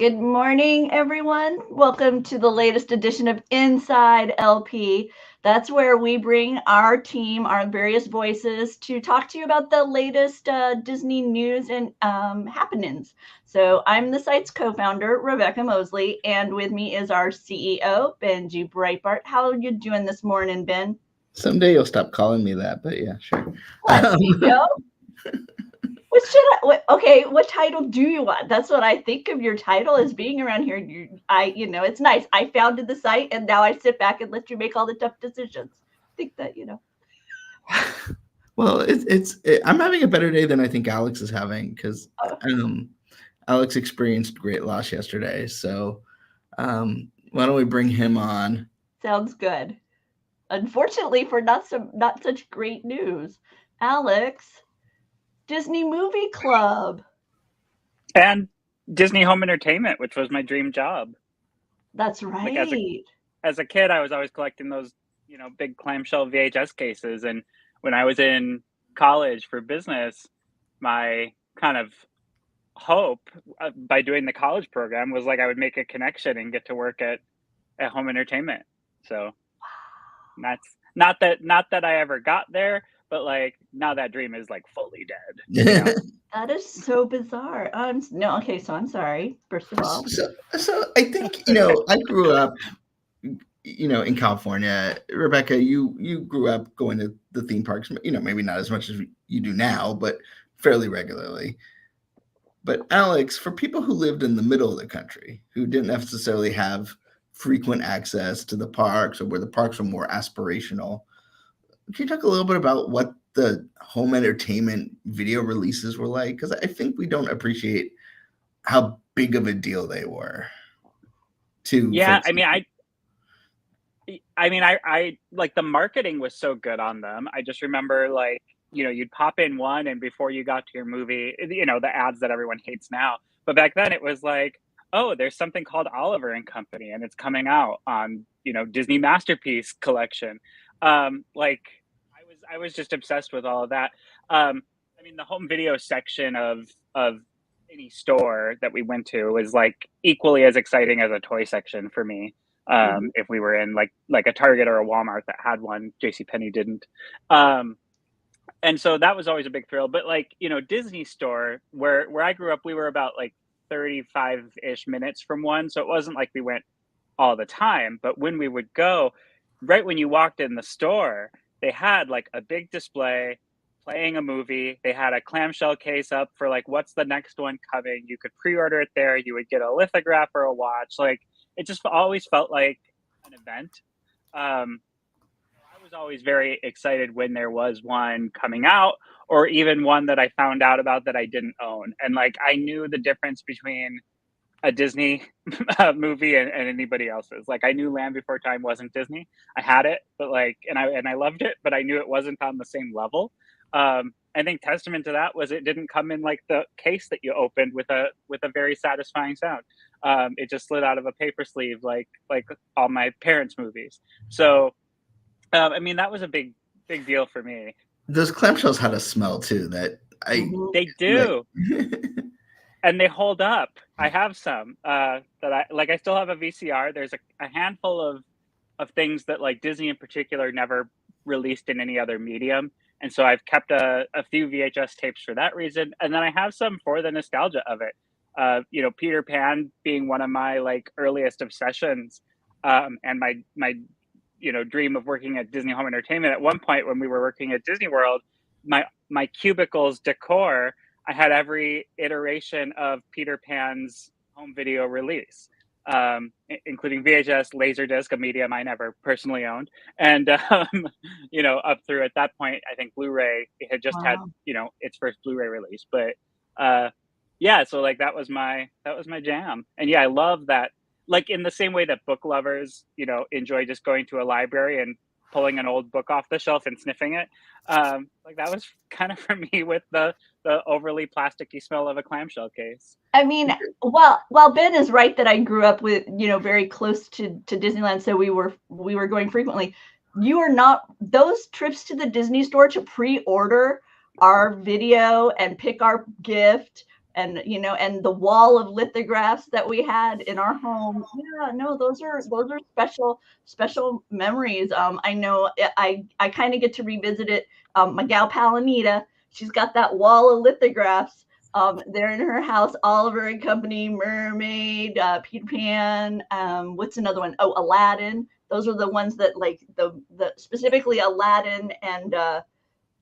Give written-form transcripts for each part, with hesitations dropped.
Good morning, everyone. Welcome to the latest edition of Inside LP. That's where we bring our team, our various voices, to talk to you about the latest Disney news and happenings. So I'm the site's co-founder, Rebecca Mosley, and with me is our CEO, Benji Breitbart. How are you doing this morning, Ben? Someday you'll stop calling me that, but yeah, sure. What, CEO? What title do you want? That's what I think of your title as being around here. It's nice. I founded the site and now I sit back and let you make all the tough decisions. I think that. Well, I'm having a better day than I think Alex is having because Alex experienced great loss yesterday. So why don't we bring him on? Sounds good. Unfortunately, for not such great news, Alex, Disney Movie Club. And Disney Home Entertainment, which was my dream job. That's right. As a kid, I was always collecting those, big clamshell VHS cases. And when I was in college for business, my kind of hope by doing the college program was like I would make a connection and get to work at Home Entertainment. So that's not that I ever got there, but like now that dream is like fully dead. That is so bizarre. So I'm sorry, first of all. So I think, I grew up, in California. Rebecca, you grew up going to the theme parks, maybe not as much as you do now, but fairly regularly. But Alex, for people who lived in the middle of the country, who didn't necessarily have frequent access to the parks or where the parks were more aspirational, can you talk a little bit about what the home entertainment video releases were like? Because I think we don't appreciate how big of a deal they were. I like the marketing was so good on them. I just remember like, you'd pop in one and before you got to your movie, the ads that everyone hates now. But back then it was like, oh, there's something called Oliver and Company and it's coming out on, Disney Masterpiece Collection. I was just obsessed with all of that. The home video section of any store that we went to was like equally as exciting as a toy section for me. If we were in like a Target or a Walmart that had one, JCPenney didn't. And so that was always a big thrill. But like, Disney store where I grew up, we were about like 35-ish minutes from one. So it wasn't like we went all the time. But when we would go, right when you walked in the store, they had like a big display playing a movie. They had a clamshell case up for like, what's the next one coming? You could pre-order it there. You would get a lithograph or a watch. Like it just always felt like an event. I was always very excited when there was one coming out or even one that I found out about that I didn't own. And like, I knew the difference between a Disney movie and anybody else's. Like I knew Land Before Time wasn't Disney. I had it, but like, and I loved it, but I knew it wasn't on the same level. I think testament to that was it didn't come in like the case that you opened with a very satisfying sound. It just slid out of a paper sleeve like all my parents' movies. So, that was a big deal for me. Those clamshells had a smell too that they do. And they hold up. I have some that I still have a VCR. There's a handful of things that like Disney in particular never released in any other medium. And so I've kept a few VHS tapes for that reason. And then I have some for the nostalgia of it. Peter Pan being one of my like earliest obsessions and my dream of working at Disney Home Entertainment. At one point when we were working at Disney World, my cubicle's decor, I had every iteration of Peter Pan's home video release, including VHS, Laserdisc, a medium I never personally owned. And, up through at that point, I think Blu-ray, it had just had, its first Blu-ray release. But so like that was my jam. And yeah, I love that. Like in the same way that book lovers, enjoy just going to a library and pulling an old book off the shelf and sniffing it. Like that was kind of for me with the overly plasticky smell of a clamshell case. While Ben is right that I grew up with, very close to Disneyland, so we were going frequently. You are not, those trips to the Disney store to pre-order our video and pick our gift and and the wall of lithographs that we had in our home. Yeah, no, those are special memories. I know I kind of get to revisit it. My gal Palanita, she's got that wall of lithographs there in her house. Oliver and Company, Mermaid, Peter Pan. What's another one? Oh, Aladdin. Those are the ones that like the specifically Aladdin and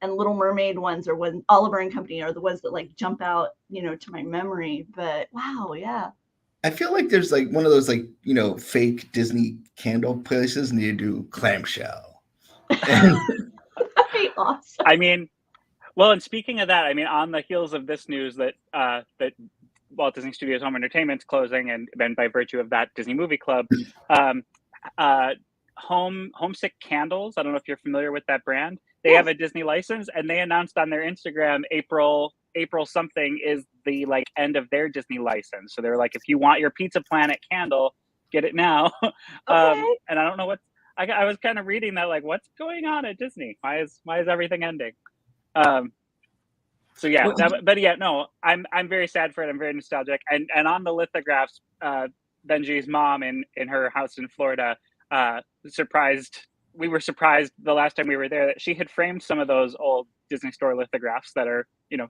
Little Mermaid ones, or when Oliver and Company are the ones that like jump out, to my memory. But wow, yeah. I feel like there's like one of those like, fake Disney candle places and you do clamshell. That'd be awesome. I mean, well, and speaking of that, I mean, on the heels of this news that that Walt Disney Studios Home Entertainment's closing, and then by virtue of that, Disney Movie Club, Homesick Candles. I don't know if you're familiar with that brand. They have a Disney license, and they announced on their Instagram April something is the like end of their Disney license. So they're like, if you want your Pizza Planet candle, get it now. Okay. And I don't know what I was kind of reading that, like, what's going on at Disney? Why is everything ending? So yeah, but yeah, no, I'm very sad for it. I'm very nostalgic. And on the lithographs, Benji's mom in her house in Florida, we were surprised the last time we were there that she had framed some of those old Disney Store lithographs that are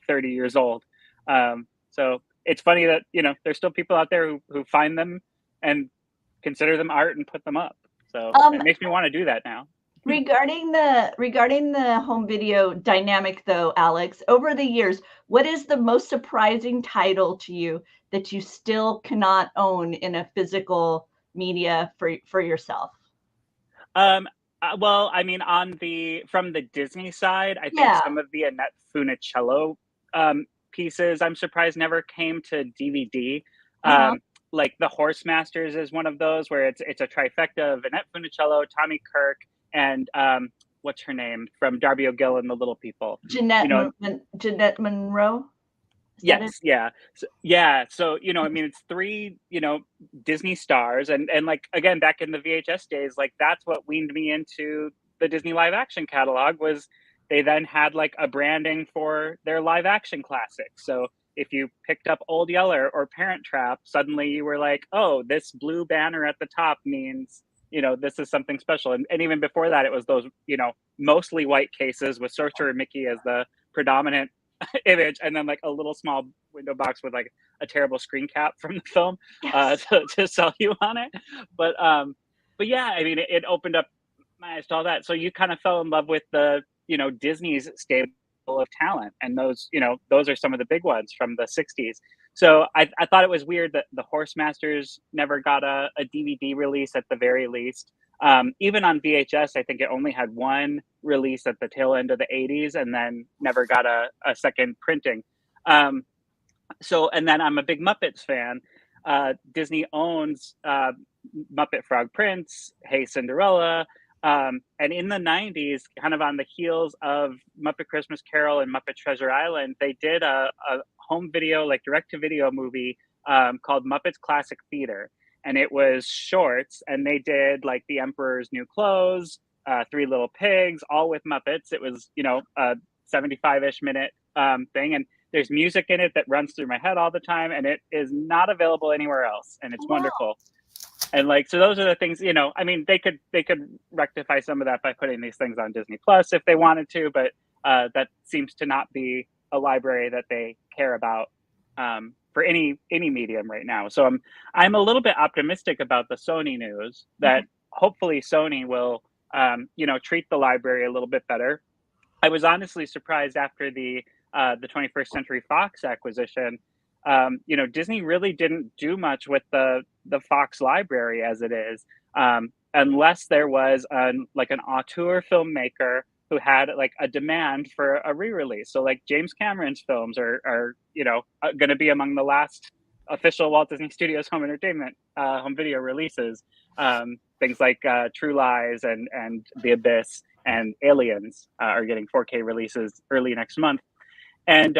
30 years old. So it's funny that there's still people out there who find them and consider them art and put them up. So it makes me want to do that now. Regarding the home video dynamic, though, Alex, over the years, what is the most surprising title to you that you still cannot own in a physical media for yourself? Well, I mean, from the Disney side, I think some of the Annette Funicello pieces, I'm surprised never came to DVD. Like the Horse Masters is one of those where it's a trifecta of Annette Funicello, Tommy Kirk, and what's her name from Darby O'Gill and the Little People? Jeanette Monroe. Yes, yeah. So I mean, it's three Disney stars, and like again back in the VHS days, like that's what weaned me into the Disney live action catalog. Was they then had like a branding for their live action classics. So if you picked up Old Yeller or Parent Trap, suddenly you were like, oh, this blue banner at the top means this is something special. And even before that, it was those mostly white cases with Sorcerer Mickey as the predominant image, and then like a little small window box with like a terrible screen cap from the film to sell you on it. But yeah, I mean, it opened up my eyes to all that. So you kind of fell in love with the Disney's stable of talent, and those are some of the big ones from the 60s. So I thought it was weird that the Horse Masters never got a DVD release at the very least. Even on VHS, I think it only had one release at the tail end of the 80s and then never got a second printing. So, and then I'm a big Muppets fan. Disney owns Muppet Frog Prince, Hey Cinderella. And in the 90s, kind of on the heels of Muppet Christmas Carol and Muppet Treasure Island, they did a home video, like direct-to-video movie called Muppets Classic Theater. And it was shorts, and they did like The Emperor's New Clothes, Three Little Pigs, all with Muppets. It was, a 75-ish minute thing. And there's music in it that runs through my head all the time, and it is not available anywhere else. And it's wonderful. And like, so those are the things, I mean, they could rectify some of that by putting these things on Disney Plus if they wanted to, but that seems to not be a library that they care about for any medium right now. So I'm a little bit optimistic about the Sony news that hopefully Sony will, treat the library a little bit better. I was honestly surprised after the 21st Century Fox acquisition. Disney really didn't do much with the Fox library as it is, unless there was an auteur filmmaker who had like a demand for a re-release. So like James Cameron's films are going to be among the last official Walt Disney Studios Home Entertainment home video releases. Things like True Lies and The Abyss and Aliens are getting 4K releases early next month. And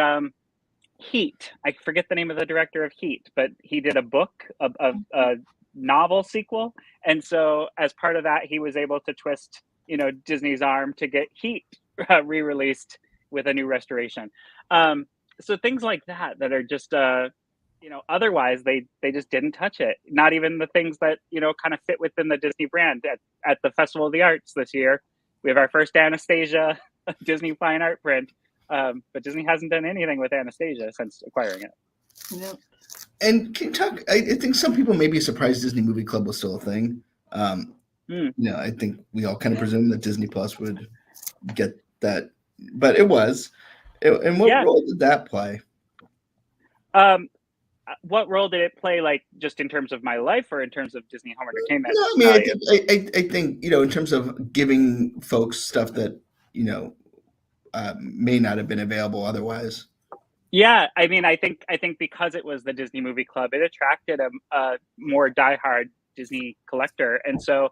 Heat, I forget the name of the director of Heat, but he did a book of a novel sequel. And so as part of that, he was able to twist Disney's arm to get Heat re-released with a new restoration. so things like that are just otherwise they just didn't touch it. Not even the things that kind of fit within the Disney brand. At the Festival of the Arts this year, we have our first Anastasia Disney fine art print, but Disney hasn't done anything with Anastasia since acquiring it. Yep. And can you talk? I think some people may be surprised Disney Movie Club was still a thing. I think we all kind of presumed that Disney Plus would get that, but it was. And what role did that play? What role did it play, like just in terms of my life or in terms of Disney Home Entertainment? No, I mean, I think in terms of giving folks stuff that may not have been available otherwise. Yeah, I mean, I think because it was the Disney Movie Club, it attracted a more diehard Disney collector, and so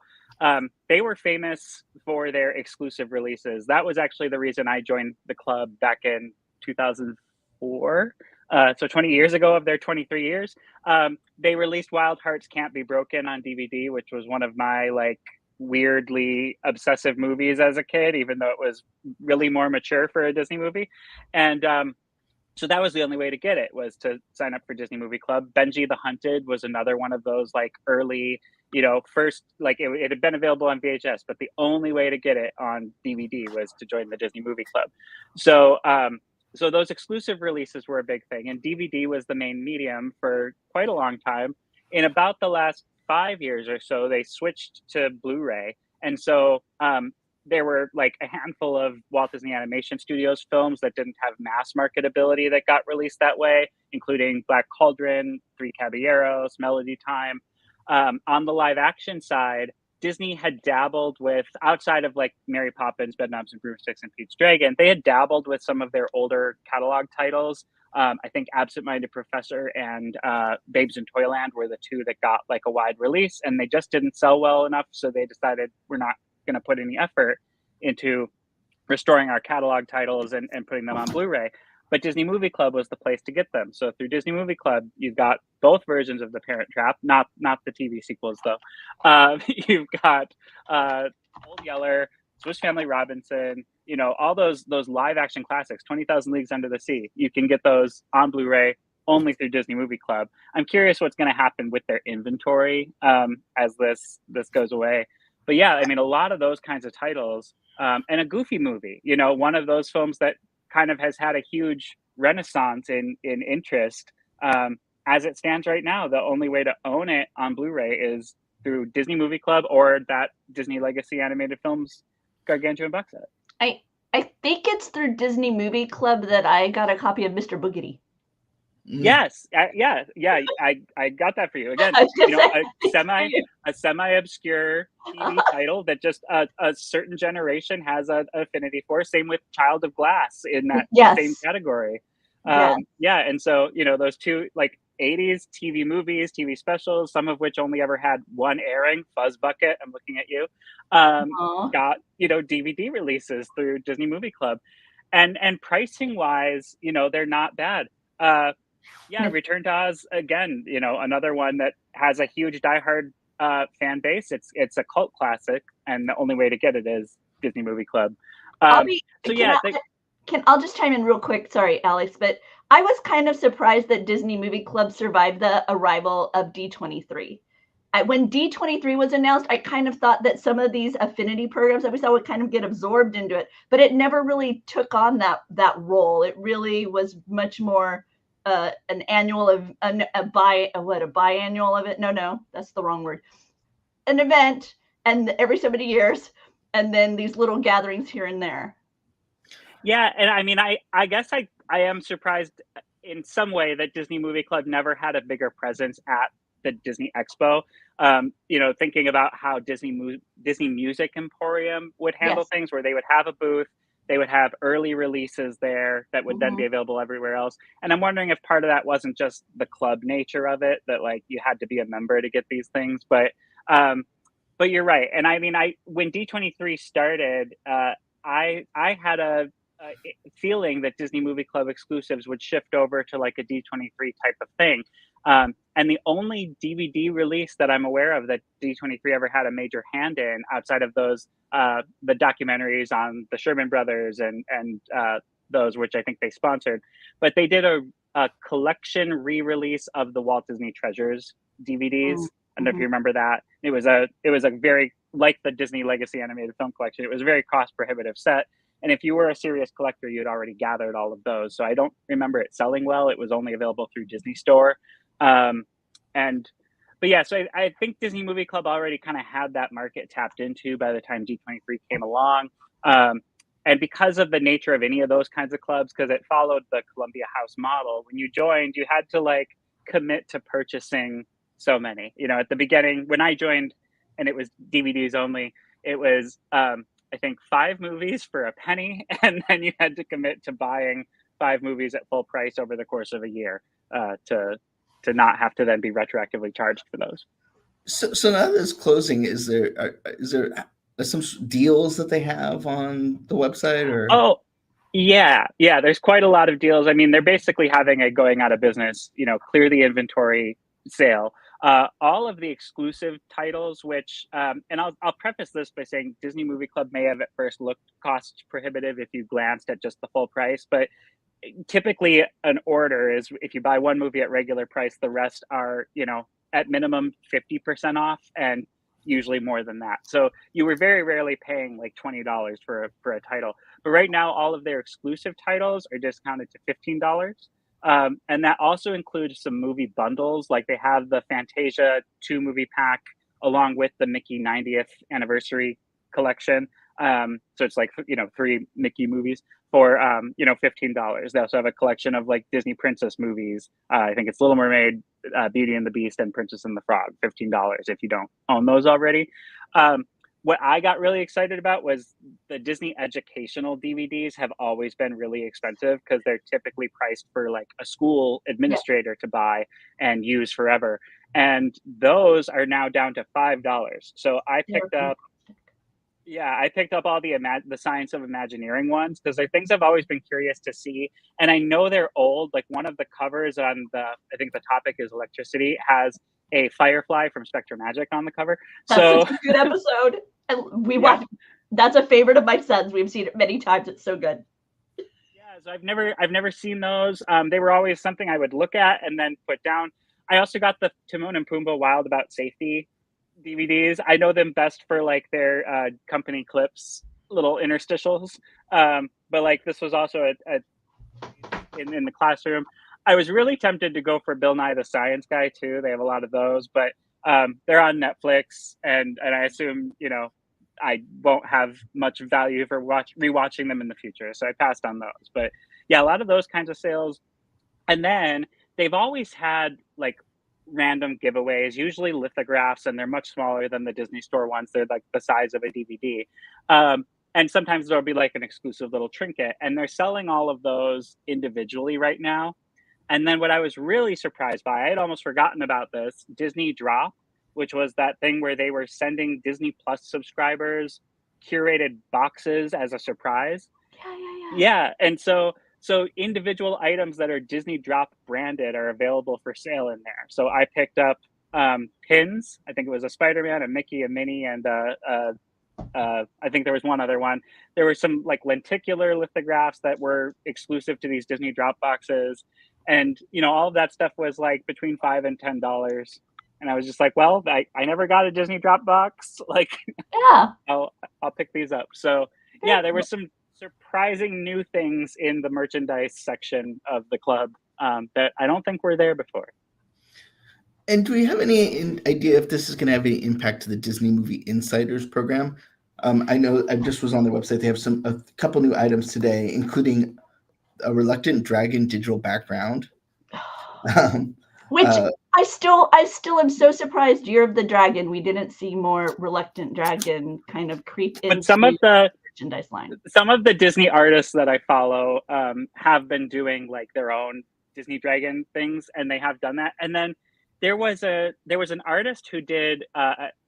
they were famous for their exclusive releases. That was actually the reason I joined the club back in 2004. So 20 years ago, of their 23 years, they released Wild Hearts Can't Be Broken on DVD, which was one of my weirdly obsessive movies as a kid, even though it was really more mature for a Disney movie. And so that was the only way to get it, was to sign up for Disney Movie Club. Benji the Hunted was another one of those early, first, it had been available on VHS, but the only way to get it on DVD was to join the Disney Movie Club. So so those exclusive releases were a big thing, and DVD was the main medium for quite a long time. In about the last 5 years or so, they switched to Blu-ray. And so there were a handful of Walt Disney Animation Studios films that didn't have mass marketability that got released that way, including Black Cauldron, Three Caballeros, Melody Time. On the live action side, Disney had dabbled with, outside of Mary Poppins, Bedknobs and Broomsticks, and Pete's Dragon, they had dabbled with some of their older catalog titles. I think Absent-Minded Professor and Babes in Toyland were the two that got a wide release, and they just didn't sell well enough, so they decided we're not going to put any effort into restoring our catalog titles and putting them on Blu-ray. But Disney Movie Club was the place to get them. So through Disney Movie Club, you've got both versions of The Parent Trap, not the TV sequels though. You've got Old Yeller, Swiss Family Robinson, all those live action classics, 20,000 Leagues Under the Sea. You can get those on Blu-ray only through Disney Movie Club. I'm curious what's going to happen with their inventory as this goes away. But yeah, I mean, a lot of those kinds of titles, and a Goofy movie, one of those films that kind of has had a huge renaissance in interest. As it stands right now, the only way to own it on Blu-ray is through Disney Movie Club or that Disney Legacy Animated Films gargantuan box set. I think it's through Disney Movie Club that I got a copy of Mr. Boogedy. Yes, yeah, I got that for you again. A semi-obscure TV title that just a certain generation has an affinity for. Same with Child of Glass in that same category. Yeah, and so those two 80s TV movies, TV specials, some of which only ever had one airing. Fuzz Bucket, I'm looking at you. Got DVD releases through Disney Movie Club, and pricing wise, they're not bad. Return to Oz again, another one that has a huge diehard fan base. It's a cult classic, and the only way to get it is Disney Movie Club. I'll just chime in real quick. Sorry, Alex, but I was kind of surprised that Disney Movie Club survived the arrival of D23. When D23 was announced, I kind of thought that some of these affinity programs that we saw would kind of get absorbed into it, but it never really took on that role. It really was much more an annual of a biannual of it. No, that's the wrong word. An event, and every so many years, and then these little gatherings here and there. Yeah, and I mean, I guess I am surprised in some way that Disney Movie Club never had a bigger presence at the Disney Expo. Thinking about how Disney Music Emporium would handle things, where they would have a booth. They would have early releases there that would then be available everywhere else. And I'm wondering if part of that wasn't just the club nature of it, that you had to be a member to get these things. But you're right. And I mean, when D23 started, I had a feeling that Disney Movie Club exclusives would shift over to a D23 type of thing. And the only DVD release that I'm aware of that D23 ever had a major hand in, outside of those, the documentaries on the Sherman Brothers and those, which I think they sponsored, but they did a collection re-release of the Walt Disney Treasures DVDs. I don't know if you remember that. It was a very, like the Disney Legacy Animated Film Collection, it was a very cost prohibitive set. And if you were a serious collector, you had already gathered all of those. So I don't remember it selling well. It was only available through Disney Store. But yeah, so I think Disney Movie Club already kind of had that market tapped into by the time D23 came along. And because of the nature of any of those kinds of clubs, because it followed the Columbia House model, when you joined, you had to like commit to purchasing so many. You know, at the beginning, when I joined and it was DVDs only, it was, I think 5 movies for a penny. And then you had to commit to buying 5 movies at full price over the course of a year to not have to then be retroactively charged for those. So now that it's closing, is there some deals that they have on the website? Or yeah, there's quite a lot of deals. I mean, they're basically having a going out of business, you know, clear the inventory sale. All of the exclusive titles, which and I'll preface this by saying Disney Movie Club may have at first looked cost prohibitive if you glanced at just the full price, but typically an order is if you buy one movie at regular price, the rest are, you know, at minimum 50% off and usually more than that. So you were very rarely paying like $20 for a title. But right now, all of their exclusive titles are discounted to $15. And that also includes some movie bundles. Like they have the Fantasia 2 movie pack along with the Mickey 90th anniversary collection. So it's like, you know, 3 Mickey movies for, you know, $15. They also have a collection of like Disney princess movies. I think it's Little Mermaid, Beauty and the Beast, and Princess and the Frog, $15 if you don't own those already. What I got really excited about was the Disney educational DVDs have always been really expensive because they're typically priced for like a school administrator to buy and use forever. And those are now down to $5. So I picked up all the Science of Imagineering ones because they're things I've always been curious to see. And I know they're old. Like one of the covers on I think the topic is electricity, has a firefly from Spectre Magic on the cover. That's such a good episode. And we watched. That's a favorite of my son's. We've seen it many times. It's so good. Yeah, so I've never seen those. They were always something I would look at and then put down. I also got the Timon and Pumbaa Wild About Safety DVDs. I know them best for like their company clips, little interstitials. But like this was also in the classroom. I was really tempted to go for Bill Nye the Science Guy too. They have a lot of those, but they're on Netflix, and I assume, you know, I won't have much value for rewatching them in the future, so I passed on those. But yeah, a lot of those kinds of sales. And then they've always had like random giveaways, usually lithographs, and they're much smaller than the Disney Store ones. They're like the size of a DVD. And sometimes there'll be like an exclusive little trinket, and they're selling all of those individually right now. And then what I was really surprised by, I had almost forgotten about this, Disney Drop, which was that thing where they were sending Disney Plus subscribers curated boxes as a surprise. Yeah. And so individual items that are Disney Drop branded are available for sale in there. So I picked up pins. I think it was a Spider-Man, a Mickey, a Minnie, and I think there was one other one. There were some like lenticular lithographs that were exclusive to these Disney Drop boxes. And, you know, all of that stuff was like between $5 and $10. And I was just like, well, I never got a Disney Drop box. Like, I'll pick these up. So yeah, there were some surprising new things in the merchandise section of the club that I don't think were there before. And do we have any idea if this is going to have any impact to the Disney Movie Insiders program? I know I just was on their website. They have a couple new items today, including a Reluctant Dragon digital background. Which I still am so surprised. Year of the Dragon, we didn't see more Reluctant Dragon kind of creep into but some of the merchandise line. Some of the Disney artists that I follow have been doing like their own Disney Dragon things, and they have done that. And then there was an artist who did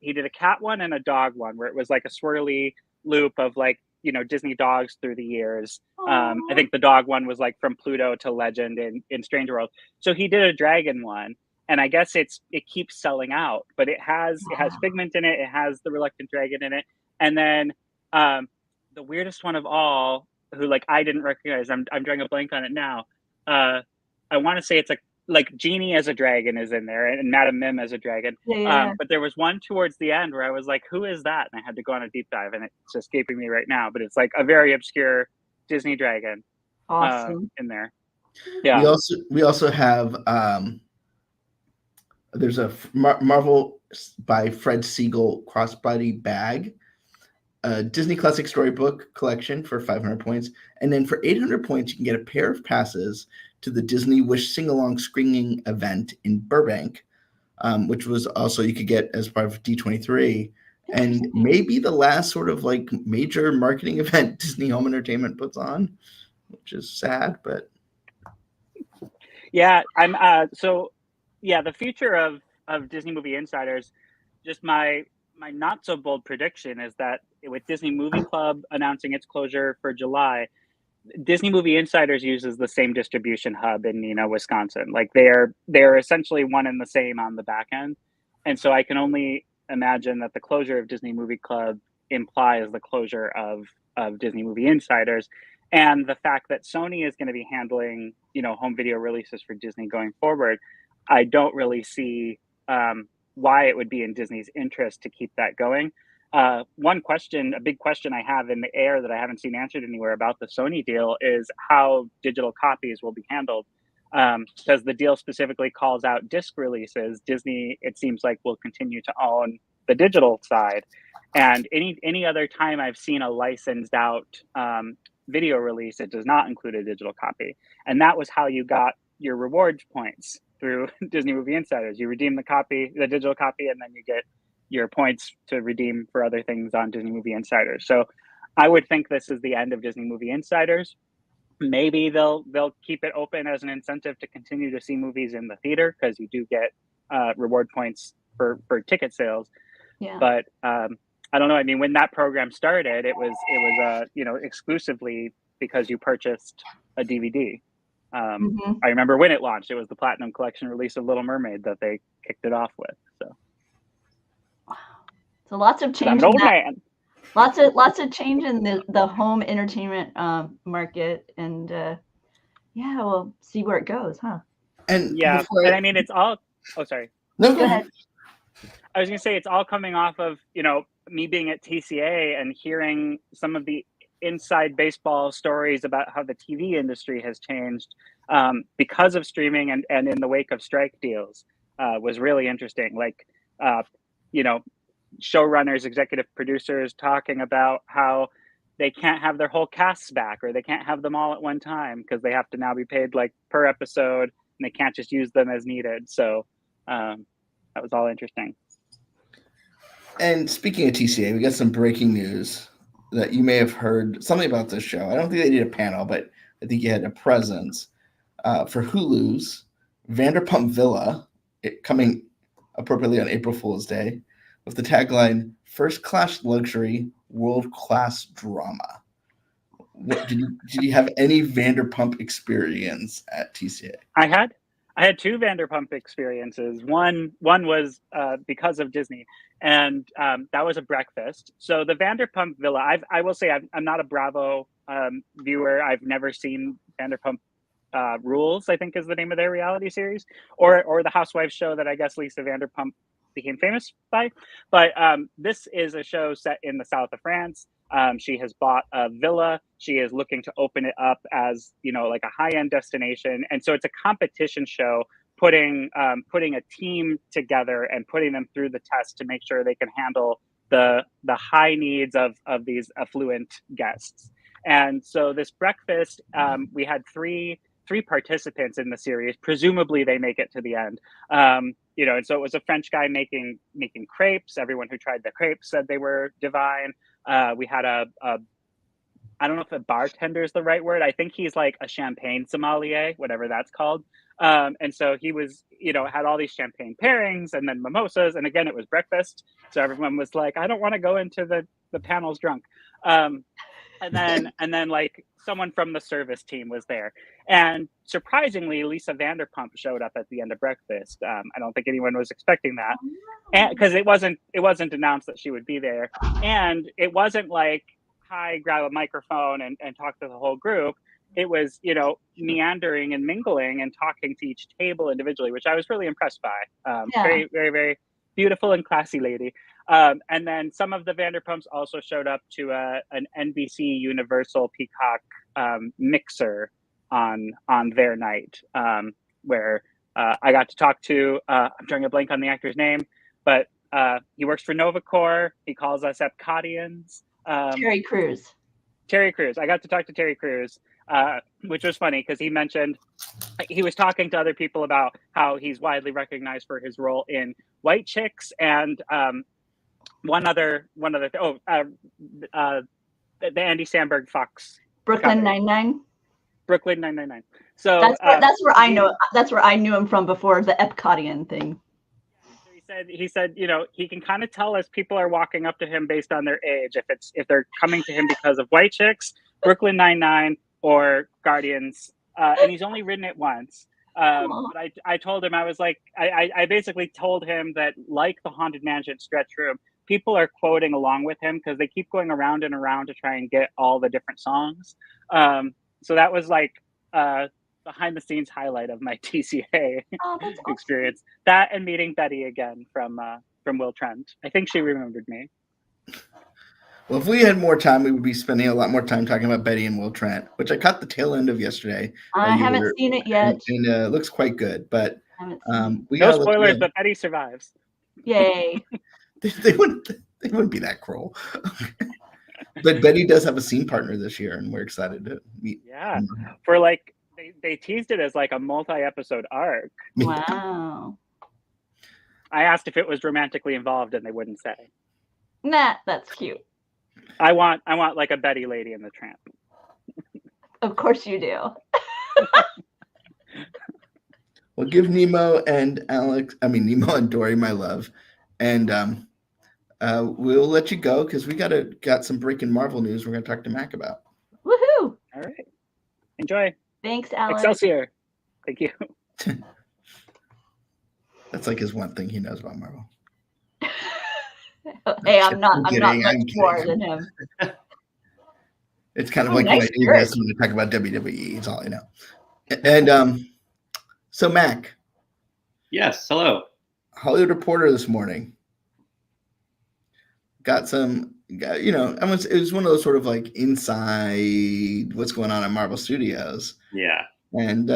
he did a cat one and a dog one where it was like a swirly loop of like, you know, Disney dogs through the years. I think the dog one was like from Pluto to Legend in Strange World. So he did a dragon one, and I guess it keeps selling out, but it has Figment in it. It has the Reluctant Dragon in it. And then the weirdest one of all, like I didn't recognize. I'm drawing a blank on it now. I want to say it's like Genie as a dragon is in there, and Madame Mim as a dragon. Yeah. But there was one towards the end where I was like, who is that? And I had to go on a deep dive, and it's escaping me right now. But it's like a very obscure Disney dragon Awesome. in there. Yeah. We also have there's a Marvel by Fred Siegel crossbody bag, a Disney Classic Storybook collection for 500 points, and then for 800 points you can get a pair of passes to the Disney Wish sing-along screening event in Burbank, which was also you could get as part of D23, and maybe the last sort of like major marketing event Disney Home Entertainment puts on, which is sad, but yeah, I'm the future of Disney Movie Insiders, just my not so bold prediction is that with Disney Movie Club announcing its closure for July, Disney Movie Insiders uses the same distribution hub in Wisconsin. Like they're essentially one and the same on the back end, and so I can only imagine that the closure of Disney Movie Club implies the closure of Disney Movie Insiders, and the fact that Sony is going to be handling home video releases for Disney going forward. I don't really see why it would be in Disney's interest to keep that going. A big question I have in the air that I haven't seen answered anywhere about the Sony deal is how digital copies will be handled. Because the deal specifically calls out disc releases, Disney, it seems like, will continue to own the digital side. And any other time I've seen a licensed out video release, it does not include a digital copy. And that was how you got your rewards points through Disney Movie Insiders. You redeem the digital copy, and then you get your points to redeem for other things on Disney Movie Insiders. So I would think this is the end of Disney Movie Insiders. Maybe they'll keep it open as an incentive to continue to see movies in the theater, because you do get reward points for ticket sales. Yeah. But I don't know. I mean, when that program started, it was exclusively because you purchased a DVD. I remember when it launched, it was the Platinum Collection release of Little Mermaid that they kicked it off with. So lots of change. I'm an old man. Lots of change in the home entertainment market, and we'll see where it goes, huh? And and I mean, it's all. Oh, sorry. No, go ahead. I was going to say it's all coming off of me being at TCA and hearing some of the inside baseball stories about how the TV industry has changed because of streaming and in the wake of strike deals was really interesting. Like, showrunners, executive producers talking about how they can't have their whole casts back, or they can't have them all at one time because they have to now be paid like per episode, and they can't just use them as needed. So that was all interesting. And speaking of TCA, we got some breaking news that you may have heard something about this show. I don't think they did a panel, but I think you had a presence for Hulu's Vanderpump Villa, coming appropriately on April Fool's Day, with the tagline "First Class Luxury, World Class Drama." Did you have any Vanderpump experience at TCA? I had two Vanderpump experiences. One was because of Disney, and that was a breakfast. So the Vanderpump Villa, I will say I'm not a Bravo viewer. I've never seen Vanderpump Rules, I think is the name of their reality series, or the Housewives show that I guess Lisa Vanderpump became famous by. But this is a show set in the south of France. She has bought a villa. She is looking to open it up as, like a high-end destination. And so it's a competition show, putting a team together and putting them through the test to make sure they can handle the high needs of these affluent guests. And so this breakfast, we had three participants in the series. Presumably they make it to the end. And so it was a French guy making crepes. Everyone who tried the crepes said they were divine. We had a I don't know if a bartender is the right word. I think he's like a champagne sommelier, whatever that's called. And so he was, had all these champagne pairings and then mimosas. And again, it was breakfast. So everyone was like, I don't want to go into the panels drunk. And then like someone from the service team was there. And surprisingly, Lisa Vanderpump showed up at the end of breakfast. I don't think anyone was expecting that, because it wasn't announced that she would be there. And it wasn't like hi, grab a microphone and talk to the whole group. It was, meandering and mingling and talking to each table individually, which I was really impressed by. Yeah. Very, very, very beautiful and classy lady. And then some of the Vanderpumps also showed up to an NBC Universal Peacock mixer on their night, where I got to talk to, I'm drawing a blank on the actor's name, but he works for Novacor. He calls us Epcottians. Terry Crews. Terry Crews. I got to talk to Terry Crews, which was funny because he mentioned he was talking to other people about how he's widely recognized for his role in White Chicks and one other. The Andy Samberg Fox. Brooklyn Nine-Nine. Brooklyn 999. So that's where I know. That's where I knew him from before the Epcottian thing. He said, he can kind of tell as people are walking up to him based on their age, if they're coming to him because of White Chicks, Brooklyn Nine-Nine, or Guardians. And he's only written it once. But I told him, I was like, I basically told him that, like the Haunted Mansion stretch room, people are quoting along with him because they keep going around and around to try and get all the different songs. So that was like behind the scenes highlight of my TCA experience. Awesome. That and meeting Betty again from Will Trent. I think she remembered me. Well, if we had more time, we would be spending a lot more time talking about Betty and Will Trent, which I caught the tail end of yesterday. I haven't seen it yet. And it looks quite good. But no spoilers, but Betty survives. Yay. they wouldn't be that cruel. But Betty does have a scene partner this year, and we're excited to meet. Yeah. For like, they teased it as like a multi-episode arc. Wow. I asked if it was romantically involved, and they wouldn't say. Nah, that's cute. I want like a Betty lady in the Tramp. Of course you do. Well, give Nemo and Dory my love, and we'll let you go because we got some breaking Marvel news we're gonna talk to Mac about. Woohoo! All right, enjoy. Thanks, Alex. Excelsior. Thank you. That's like his one thing he knows about Marvel. Hey, I'm not much more than him. It's kind of like nice when I talk about WWE. It's all I know. And so Mac. Yes. Hello. Hollywood Reporter this morning. It was one of those sort of like inside what's going on at Marvel Studios. Yeah. And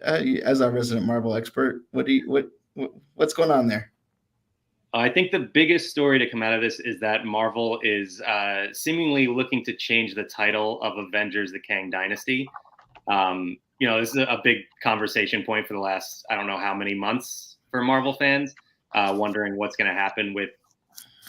as our resident Marvel expert, what's going on there? I think the biggest story to come out of this is that Marvel is seemingly looking to change the title of Avengers: The Kang Dynasty. This is a big conversation point for the last, I don't know how many months for Marvel fans, wondering what's going to happen with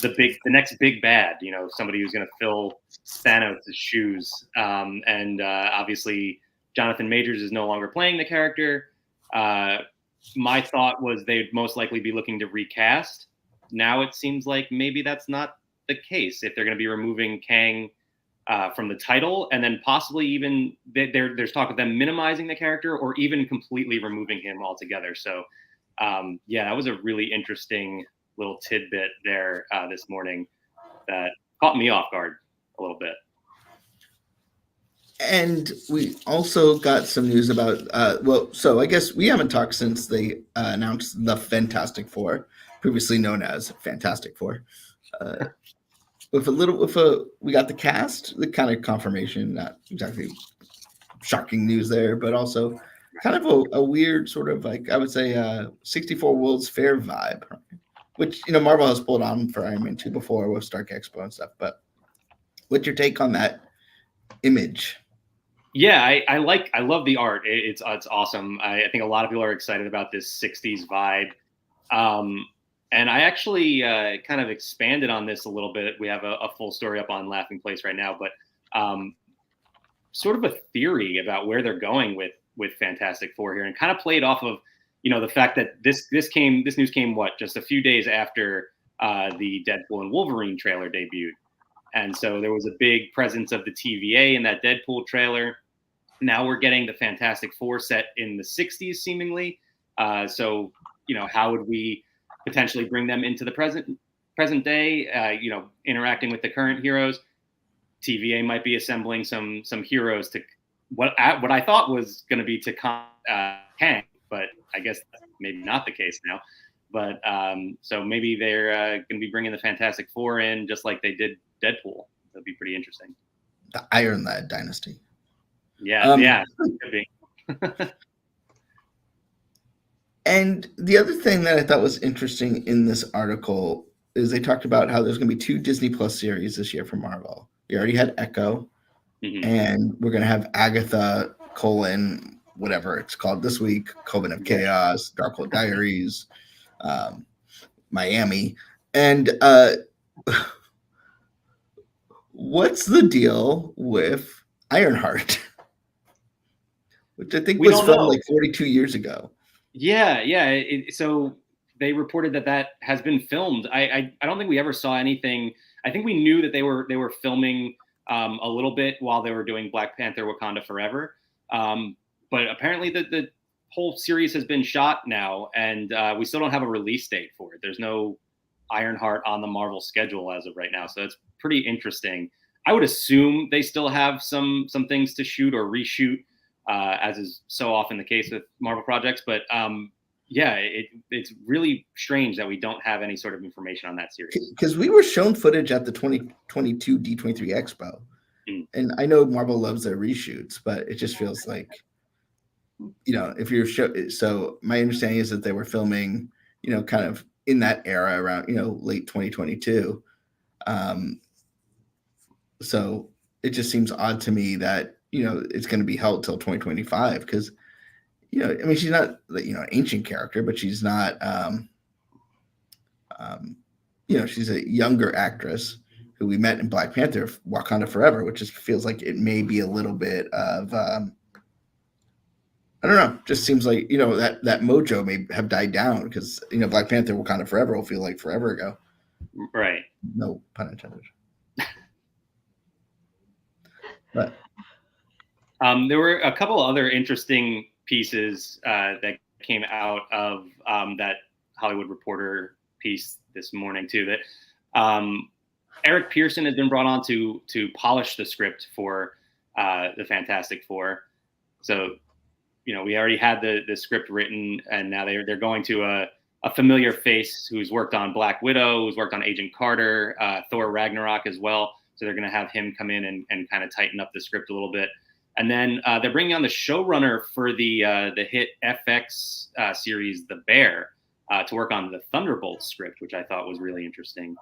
the next big bad, somebody who's going to fill Thanos' shoes. Obviously Jonathan Majors is no longer playing the character. My thought was they'd most likely be looking to recast. Now it seems like maybe that's not the case. If they're going to be removing Kang from the title, and then possibly even there's talk of them minimizing the character or even completely removing him altogether. So that was a really interesting little tidbit there this morning that caught me off guard a little bit. And we also got some news about, so I guess we haven't talked since they announced the Fantastic Four, previously known as Fantastic Four. We got the cast, the kind of confirmation, not exactly shocking news there, but also kind of a weird sort of like, I would say 64 World's Fair vibe, which, Marvel has pulled on for Iron Man 2 before with Stark Expo and stuff. But what's your take on that image? Yeah, I love the art. It's awesome. I think a lot of people are excited about this 60s vibe. And I actually kind of expanded on this a little bit. We have a full story up on Laughing Place right now, but sort of a theory about where they're going with Fantastic Four here, and kind of played off of, the fact that this news came just a few days after the Deadpool and Wolverine trailer debuted. And so there was a big presence of the TVA in that Deadpool trailer. Now we're getting the Fantastic Four set in the 60s, seemingly. So, how would we potentially bring them into the present day, interacting with the current heroes? TVA might be assembling some heroes to what I thought was going to be to Kang, but I guess that's maybe not the case now. But so maybe they're going to be bringing the Fantastic Four in just like they did Deadpool. That'd be pretty interesting. The Iron Lad dynasty. Yeah, yeah, it could be. And the other thing that I thought was interesting in this article is they talked about how there's going to be 2 Disney Plus series this year for Marvel. We already had Echo, and we're going to have Agatha : whatever it's called this week, Coven of Chaos, Darkhold Diaries, Miami. And what's the deal with Ironheart? Which I think was filmed like 42 years ago. Yeah. So they reported that has been filmed. I don't think we ever saw anything. I think we knew that they were filming a little bit while they were doing Black Panther: Wakanda Forever. But apparently the whole series has been shot now, and we still don't have a release date for it. There's no Ironheart on the Marvel schedule as of right now. So it's pretty interesting. I would assume they still have some things to shoot or reshoot, as is so often the case with Marvel projects. But it's really strange that we don't have any sort of information on that series. Because we were shown footage at the 2022 D23 Expo. And I know Marvel loves their reshoots, but it just feels like, if you're so my understanding is that they were filming, kind of in that era around, late 2022. So it just seems odd to me that, it's going to be held till 2025 because, she's not, an ancient character, but she's not, she's a younger actress who we met in Black Panther: Wakanda Forever, which just feels like it may be a little bit of, I don't know, just seems like, that mojo may have died down because, Black Panther: Wakanda Forever will feel like forever ago. Right. No pun intended. But there were a couple other interesting pieces that came out of that Hollywood Reporter piece this morning too, that Eric Pearson has been brought on to polish the script for the Fantastic Four. So, we already had the script written, and now they're going to a familiar face who's worked on Black Widow, who's worked on Agent Carter, Thor Ragnarok as well. So they're going to have him come in and kind of tighten up the script a little bit. And then they're bringing on the showrunner for the hit FX series, The Bear, to work on the Thunderbolt script, which I thought was really interesting.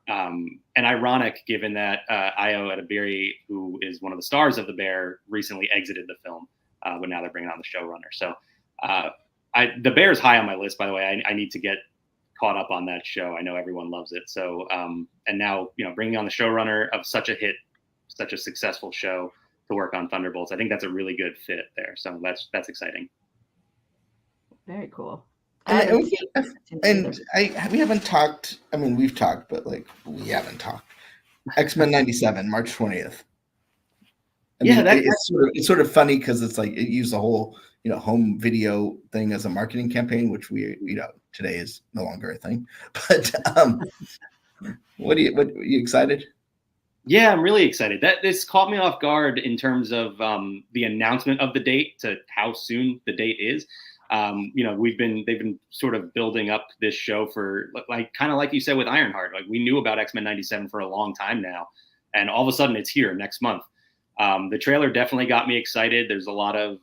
And ironic, given that Ayo Edebiri, who is one of the stars of The Bear, recently exited the film, but now they're bringing on the showrunner. So The Bear is high on my list, by the way. I need to get caught up on that show. I know everyone loves it. So, and now, bringing on the showrunner of such a hit, such a successful show to work on Thunderbolts, I think that's a really good fit there. So that's exciting. Very cool. We haven't talked. I mean, we've talked, but we haven't talked. X-Men 97, March 20th. It's sort of funny because it's like it used the whole home video thing as a marketing campaign, which we today is no longer a thing. But what are you excited? Yeah, I'm really excited. This caught me off guard in terms of the announcement of the date to how soon the date is. They've been sort of building up this show for kind of like you said with Ironheart. Like we knew about X-Men 97 for a long time now, and all of a sudden it's here next month. The trailer definitely got me excited. There's a lot of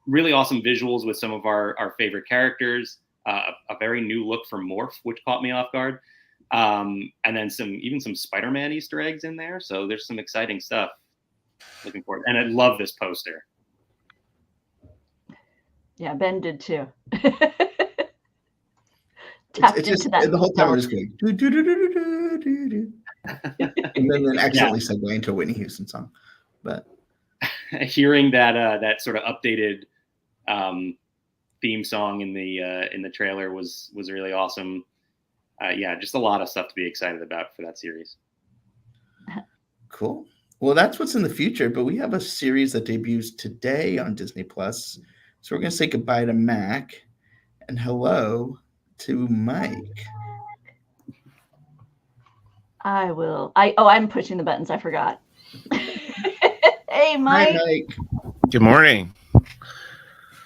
really awesome visuals with some of our favorite characters. A very new look for Morph, which caught me off guard. And then some Spider-Man Easter eggs in there. So there's some exciting stuff. Looking forward. And I love this poster. Yeah, Ben did too. It's just the whole time we're just going do, do, do, do, do, do, do. And then accidentally segue into a Whitney Houston song. But hearing that sort of updated theme song in the trailer was really awesome. Just a lot of stuff to be excited about for that series. Cool. Well, that's what's in the future, but we have a series that debuts today on Disney Plus. So we're going to say goodbye to Mac and hello to Mike. I will. I'm pushing the buttons. I forgot. Hey, Hi, Mike. Mike. Good morning.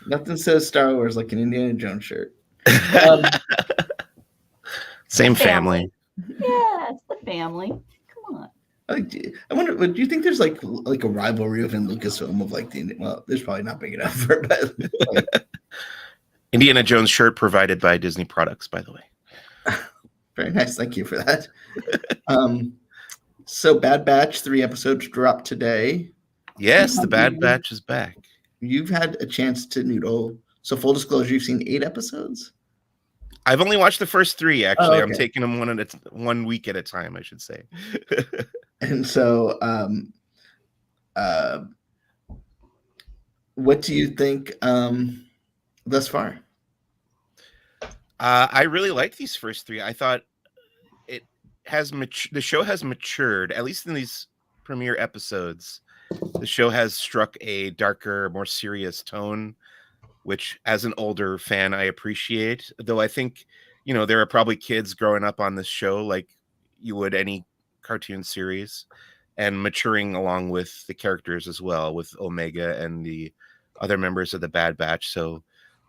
Nothing says Star Wars like an Indiana Jones shirt. Same family. Yeah, it's the family. Come on. I wonder. Do you think there's like a rivalry within Lucasfilm of like the? Well, there's probably not big enough for it, but like, Indiana Jones shirt provided by Disney Products, by the way. very nice. Thank you for that. So Bad Batch 3 episodes dropped today. Yes, the Bad Batch is back. You've had a chance to noodle. So full disclosure, you've seen 8 episodes. I've only watched the first 3. Actually, okay. I'm taking them 1 week at a time, I should say. And so, what do you think thus far? I really like these first 3. I thought it has the show has matured, at least in these premiere episodes. The show has struck a darker, more serious tone, which as an older fan, I appreciate. Though I think, there are probably kids growing up on this show like you would any cartoon series, and maturing along with the characters as well, with Omega and the other members of the Bad Batch. So,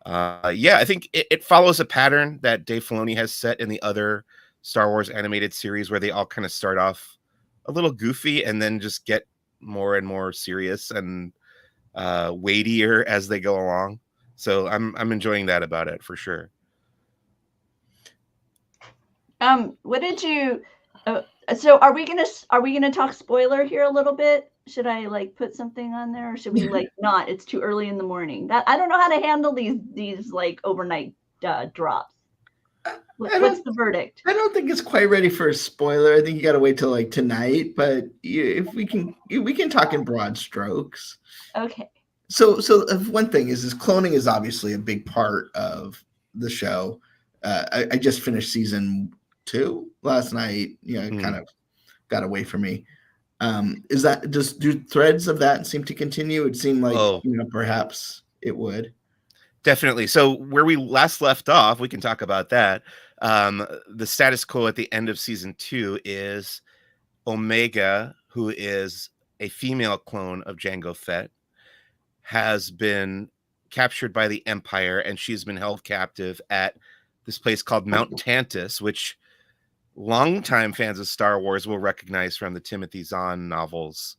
I think it follows a pattern that Dave Filoni has set in the other Star Wars animated series, where they all kind of start off a little goofy and then just get more and more serious and weightier as they go along. So I'm enjoying that about it for sure. What did you? So are we gonna talk spoiler here a little bit? Should I like put something on there, or should we like not? It's too early in the morning. That I don't know how to handle these like overnight drops. What's the verdict? I don't think it's quite ready for a spoiler. I think you got to wait till like tonight. But if we can talk in broad strokes. Okay. So one thing is cloning is obviously a big part of the show. I just finished season 2 last night. It kind of got away from me. Is that just do threads of that seem to continue? It seemed like perhaps it would. Definitely. So where we last left off, we can talk about that. The status quo at the end of season 2 is Omega, who is a female clone of Jango Fett, has been captured by the Empire, and she's been held captive at this place called Mount Tantus, which longtime fans of Star Wars will recognize from the Timothy Zahn novels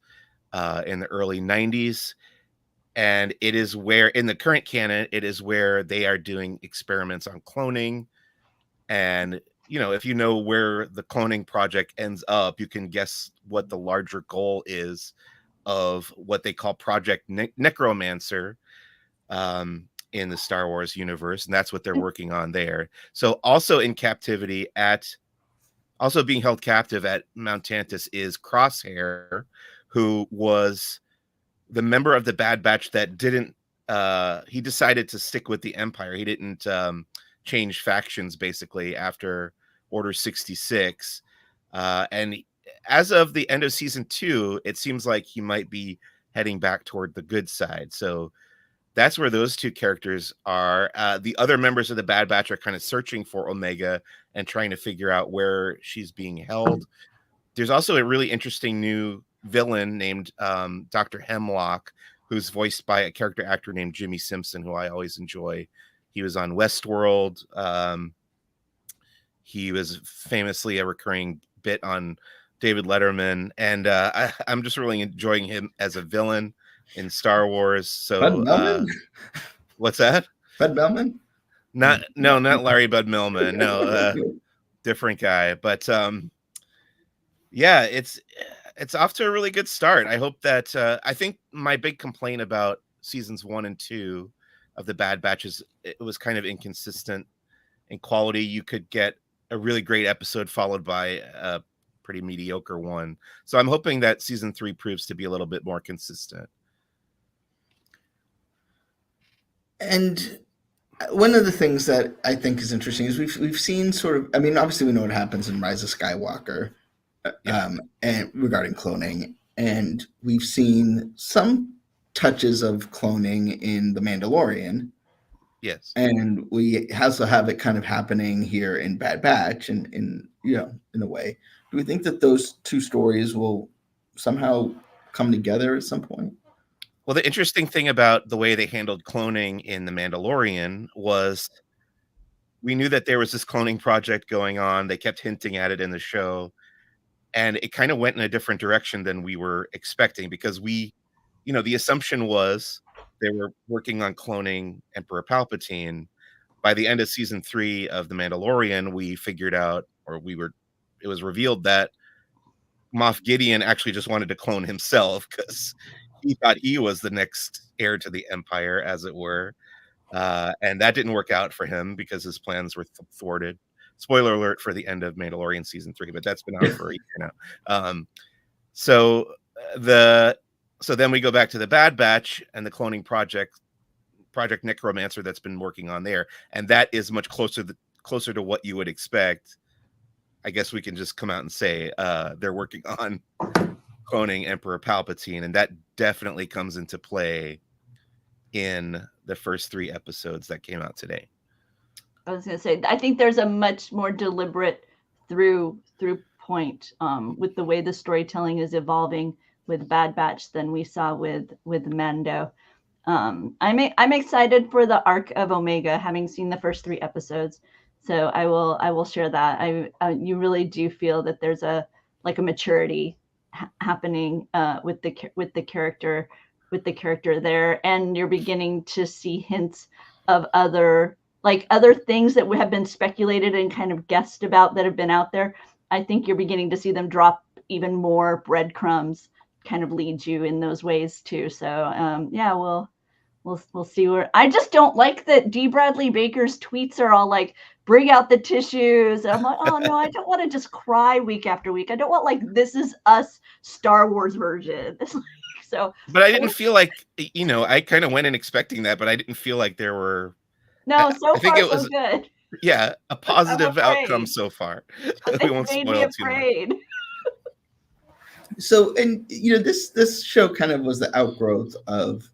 in the early 90s. And it is where, in the current canon, it is where they are doing experiments on cloning. And, if you know where the cloning project ends up, you can guess what the larger goal is of what they call Project Necromancer in the Star Wars universe. And that's what they're working on there. So also in captivity also being held captive at Mount Tantus is Crosshair, who was the member of the Bad Batch that didn't he decided to stick with the Empire. He didn't change factions basically after Order 66. And as of the end of season 2, it seems like he might be heading back toward the good side. So that's where those two characters are. The other members of the Bad Batch are kind of searching for Omega and trying to figure out where she's being held. There's also a really interesting new villain named Dr. Hemlock, who's voiced by a character actor named Jimmy Simpson, who I always enjoy. He was on Westworld. He was famously a recurring bit on David Letterman, and I'm just really enjoying him as a villain in Star Wars. So Bud Melman? What's that? Bud Melman? Not Larry Bud Melman. No, different guy. But yeah, it's off to a really good start. I hope that I think my big complaint about seasons 1 and 2 of the Bad Batch is it was kind of inconsistent in quality. You could get a really great episode followed by a pretty mediocre one. So I'm hoping that season 3 proves to be a little bit more consistent. And one of the things that I think is interesting is we've seen sort of, I mean, obviously we know what happens in Rise of Skywalker and regarding cloning, and we've seen some touches of cloning in The Mandalorian. Yes. And we also have it kind of happening here in Bad Batch in a way. Do we think that those two stories will somehow come together at some point? Well, the interesting thing about the way they handled cloning in The Mandalorian was we knew that there was this cloning project going on. They kept hinting at it in the show, and it kind of went in a different direction than we were expecting because the assumption was they were working on cloning Emperor Palpatine. By the end of season 3 of The Mandalorian, we figured out, it was revealed that Moff Gideon actually just wanted to clone himself because he thought he was the next heir to the Empire, as it were. And that didn't work out for him because his plans were thwarted. Spoiler alert for the end of Mandalorian season 3, but that's been out for a year now. So then we go back to the Bad Batch and the cloning Project Necromancer that's been working on there, and that is much closer to what you would expect. I guess we can just come out and say they're working on cloning Emperor Palpatine, and that definitely comes into play in the first 3 episodes that came out today. I was going to say, I think there's a much more deliberate through point with the way the storytelling is evolving with Bad Batch than we saw with Mando. I'm excited for the arc of Omega, having seen the first 3 episodes. So I will share that. You really do feel that there's a maturity happening with the character there, and you're beginning to see hints of other things that have been speculated and kind of guessed about that have been out there. I think you're beginning to see them drop even more breadcrumbs, kind of lead you in those ways too. So yeah, we'll see where. I just don't like that D. Bradley Baker's tweets are all like, bring out the tissues. And I'm like, oh no, I don't want to just cry week after week. I don't want This Is Us Star Wars version. So, but I didn't feel like, I kind of went in expecting that, but I didn't feel like there were. No, so I think far it was so good. Yeah, a positive outcome so far. We won't spoil too much. So, and this show kind of was the outgrowth of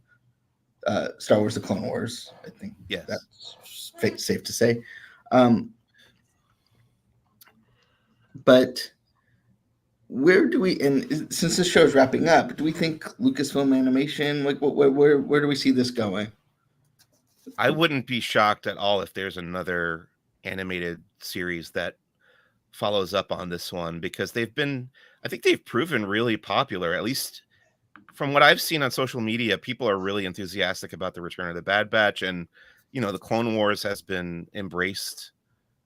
Star Wars: The Clone Wars. I think that's safe to say. But where do we? And since this show is wrapping up, do we think Lucasfilm Animation? Where do we see this going? I wouldn't be shocked at all if there's another animated series that follows up on this one, because I think they've proven really popular. At least from what I've seen on social media, people are really enthusiastic about the return of the Bad Batch, and the Clone Wars has been embraced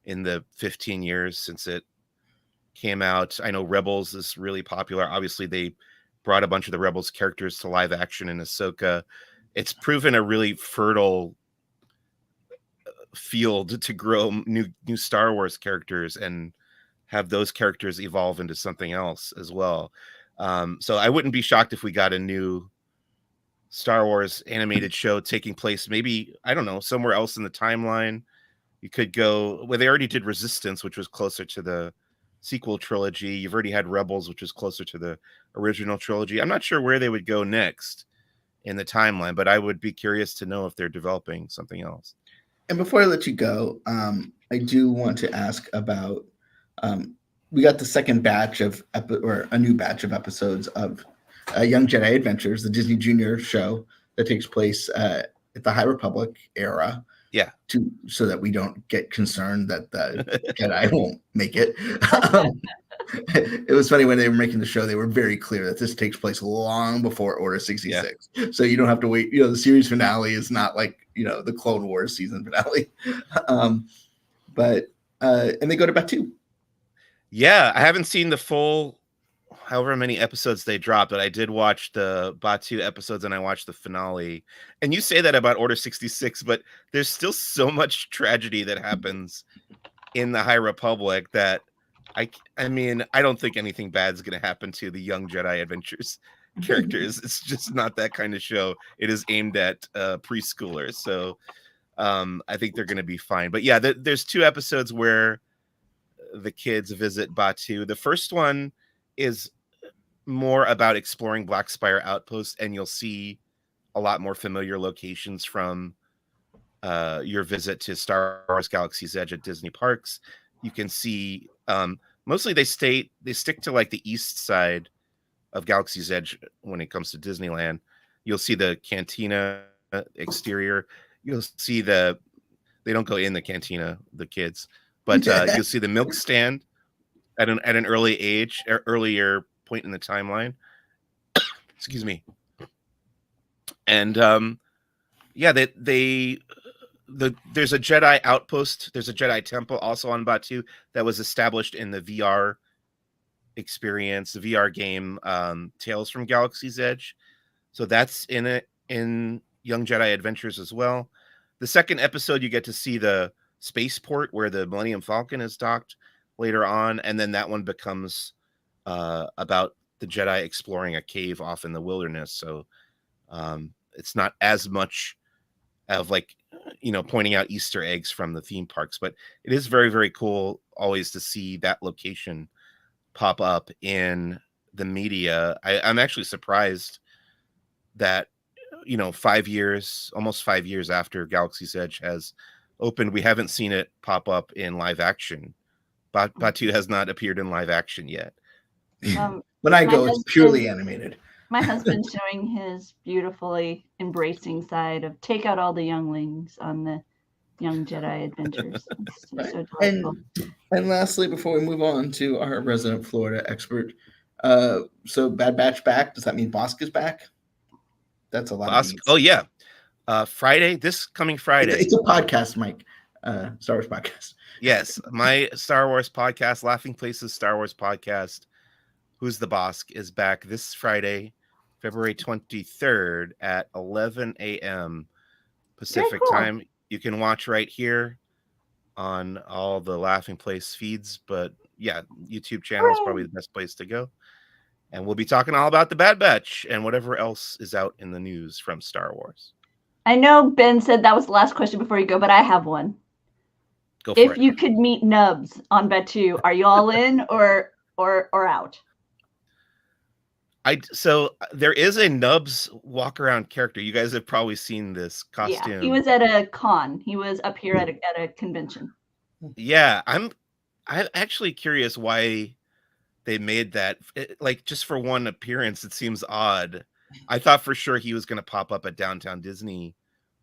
in the 15 years since it came out. I know Rebels is really popular. Obviously, they brought a bunch of the Rebels characters to live action in Ahsoka. It's proven a really fertile field to grow new Star Wars characters and have those characters evolve into something else as well. So I wouldn't be shocked if we got a new Star Wars animated show taking place, maybe, I don't know, somewhere else in the timeline. You could go, well, they already did Resistance, which was closer to the sequel trilogy. You've already had Rebels, which was closer to the original trilogy. I'm not sure where they would go next in the timeline, but I would be curious to know if they're developing something else. And before I let you go, I do want to ask about, we got the second batch of, or a new batch of episodes of Young Jedi Adventures, the Disney Junior show that takes place at the High Republic era. Yeah. So that we don't get concerned that the Jedi won't make it. It was funny when they were making the show, they were very clear that this takes place long before Order 66. Yeah. So you don't have to wait. The series finale is not like, the Clone Wars season finale. And they go to Batuu. Yeah, I haven't seen the full however many episodes they dropped, but I did watch the Batuu episodes and I watched the finale. And you say that about Order 66, but there's still so much tragedy that happens in the High Republic that I mean, I don't think anything bad is going to happen to the Young Jedi Adventures characters. It's just not that kind of show. It is aimed at preschoolers. So I think they're going to be fine. But yeah, there's 2 episodes where the kids visit Batuu. The first one is more about exploring Black Spire Outpost, and you'll see a lot more familiar locations from your visit to Star Wars Galaxy's Edge at Disney parks. You can see mostly they stick to like the east side of Galaxy's Edge when it comes to Disneyland. You'll see the cantina exterior. You'll see they don't go in the cantina, the kids, but you'll see the milk stand at an earlier point in the timeline. Excuse me. And there's a Jedi outpost. There's a Jedi temple also on Batuu that was established in the VR experience, the VR game Tales from Galaxy's Edge. So that's in Young Jedi Adventures as well. The second episode, you get to see the spaceport where the Millennium Falcon is docked later on, and then that one becomes about the Jedi exploring a cave off in the wilderness. So it's not as much of like, pointing out Easter eggs from the theme parks, but it is very, very cool always to see that location pop up in the media. I'm actually surprised that, almost 5 years after Galaxy's Edge has opened, we haven't seen it pop up in live action. Batuu has not appeared in live action yet. When I go, it's purely animated. My husband's showing his beautifully embracing side of take out all the younglings on the Young Jedi Adventures. It's so delightful. And lastly, before we move on to our resident Florida expert, so Bad Batch back. Does that mean Bosk is back? That's a lot. Bosk, oh yeah, Friday. This coming Friday. It's a podcast, Mike. Star Wars podcast. Yes, my Star Wars podcast, Laughing Places Star Wars podcast. Who's the Bosk is back this Friday, February 23rd at 11 a.m. Pacific time. You can watch right here on all the Laughing Place feeds, but yeah, YouTube channel is probably the best place to go. And we'll be talking all about the Bad Batch and whatever else is out in the news from Star Wars. I know Ben said that was the last question before you go, but I have one. Go for it. If you could meet Nubs on Batuu, are you all in or out? So there is a Nubs walk around character. You guys have probably seen this costume. Yeah, he was at a con. He was up here at a convention. Yeah, I'm actually curious why they made that. Like just for one appearance, it seems odd. I thought for sure he was going to pop up at Downtown Disney,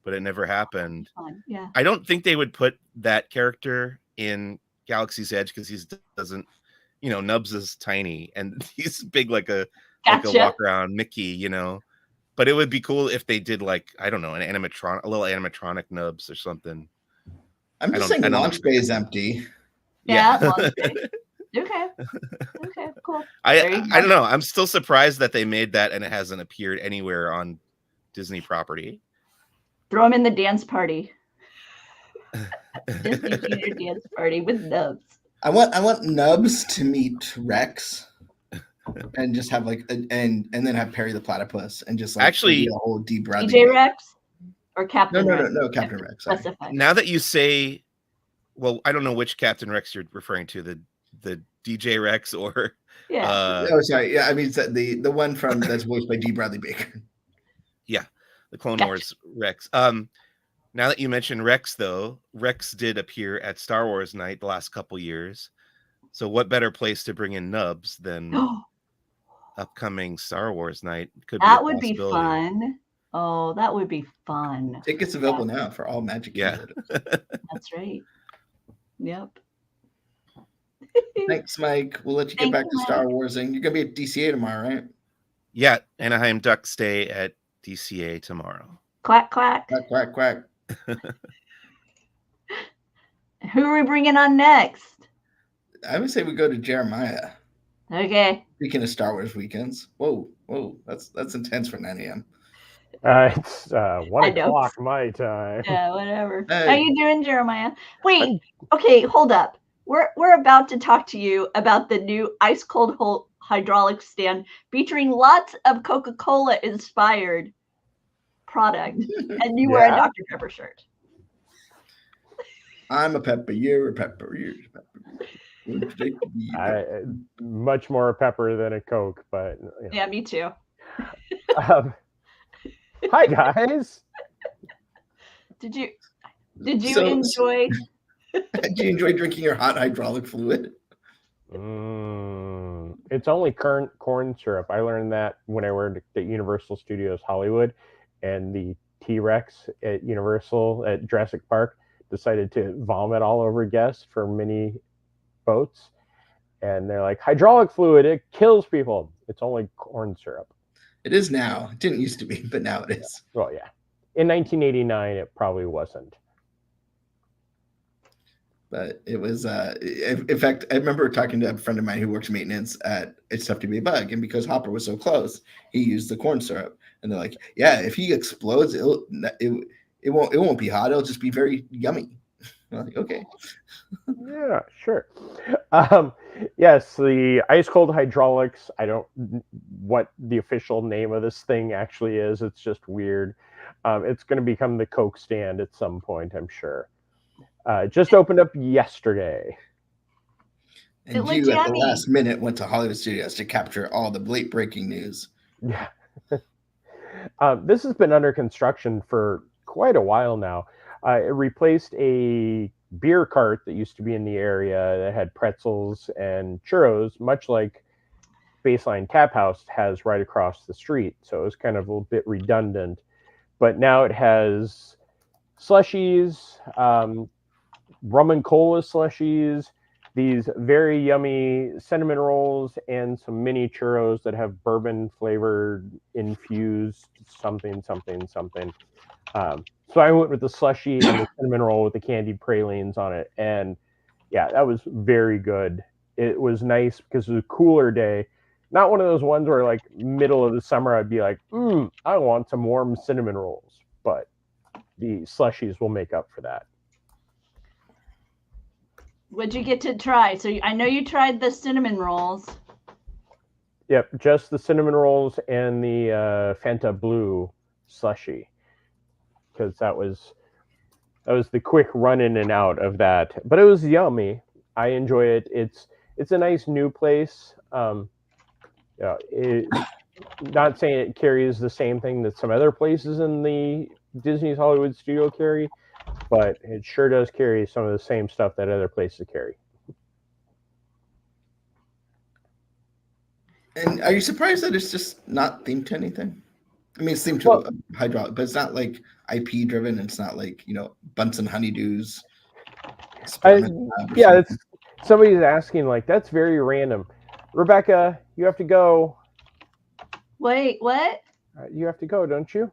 but it never happened. Yeah. I don't think they would put that character in Galaxy's Edge because he doesn't. Nubs is tiny and he's big like a walk around Mickey, but it would be cool if they did like, I don't know, a little animatronic Nubs or something. I'm just saying launch bay is empty. Yeah. Launch bay. Okay, cool. I don't know. I'm still surprised that they made that and it hasn't appeared anywhere on Disney property. Throw him in the dance party. Disney Junior dance party with Nubs. I want Nubs to meet Rex. And just have and then have Perry the Platypus and just actually a whole deep Bradley. DJ Rex or Captain Rex? No, Captain Rex. Specify. Now that you say, well, I don't know which Captain Rex you're referring to, the DJ Rex or sorry. Yeah, I mean the one that's voiced by D. Bradley Baker. Yeah, the Clone Wars Rex. Now that you mentioned Rex, though, Rex did appear at Star Wars Night the last couple years. So what better place to bring in Nubs than upcoming Star Wars Night? That would be fun. Oh, that would be fun. Tickets available now for all Magic. Yeah. That's right. Yep. Thanks, Mike. We'll let you get back to Star Wars. And you're going to be at DCA tomorrow, right? Yeah. Anaheim Ducks stay at DCA tomorrow. Quack, quack. Quack, quack, quack. Who are we bringing on next? I would say we go to Jeremiah. Okay. Speaking of Star Wars weekends. Whoa. That's intense for 9 a.m. It's 1 o'clock my time. Yeah, whatever. Hey. How you doing, Jeremiah? Wait. Okay, hold up. We're about to talk to you about the new ice cold hydraulic stand featuring lots of Coca-Cola inspired product, and you wear a Dr. Pepper shirt. I'm a pepper. You're a pepper. You're a pepper. Much more pepper than a Coke, but Yeah, me too. Hi guys. Did you enjoy? Did you enjoy drinking your hot hydraulic fluid? It's only corn syrup. I learned that when I worked at Universal Studios Hollywood, and the T-Rex at Universal at Jurassic Park decided to vomit all over guests for mini boats. And they're like, hydraulic fluid, it kills people. It's only corn syrup. It is now. It didn't used to be, but now it is. Well, yeah. In 1989, it probably wasn't. But it was, in fact, I remember talking to a friend of mine who works maintenance at It's Tough to Be a Bug. And because Hopper was so close, he used the corn syrup. And they're like, yeah, if he explodes, it won't be hot. It'll just be very yummy. I'm like, okay. Yeah, sure. Yes, the ice cold hydraulics. I don't what the official name of this thing actually is. It's just weird. It's going to become the Coke stand at some point, I'm sure. Just opened up yesterday. And you, at the last minute, went to Hollywood Studios to capture all the late breaking news. Yeah. This has been under construction for quite a while now. It replaced a beer cart that used to be in the area that had pretzels and churros, much like Baseline Tap House has right across the street. So it was kind of a little bit redundant. But now it has slushies, rum and cola slushies, these very yummy cinnamon rolls, and some mini churros that have bourbon flavored infused something. So I went with the slushie and the cinnamon roll with the candied pralines on it. And yeah, that was very good. It was nice because it was a cooler day. Not one of those ones where like middle of the summer, I'd be like, I want some warm cinnamon rolls. But the slushies will make up for that. What'd you get to try? So I know you tried the cinnamon rolls. Yep, just the cinnamon rolls and the Fanta Blue slushie. Because that was the quick run in and out of that. But it was yummy. I enjoy it. It's a nice new place. Not saying it carries the same thing that some other places in the Disney's Hollywood Studio carry, but it sure does carry some of the same stuff that other places carry. And are you surprised that it's just not themed to anything? I mean, it's themed to hydraulic, but it's not like IP driven. It's not like, Bunsen Honeydews. Yeah, somebody's asking, like, that's very random. Rebecca, you have to go. Wait, what? You have to go, don't you?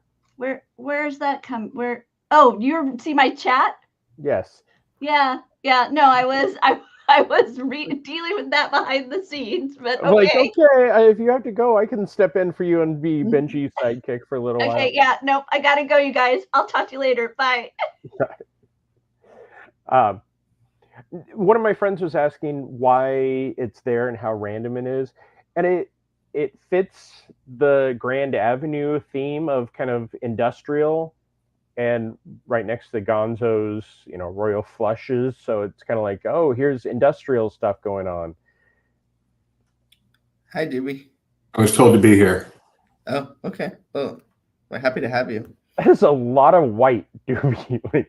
Where's that come? Where? Oh, you see my chat? Yes. Yeah. No, I was dealing with that behind the scenes, but okay. Like, okay, if you have to go, I can step in for you and be Benji's sidekick for a little while. Okay, yeah, nope, I gotta go, you guys. I'll talk to you later. Bye. One of my friends was asking why it's there and how random it is, and it fits the Grand Avenue theme of kind of industrial, and right next to the Gonzo's, Royal Flushes. So it's kind of like, oh, here's industrial stuff going on. Hi, Doobie. I was told to be here. Oh, okay. Oh, we're happy to have you. There's a lot of white, Doobie.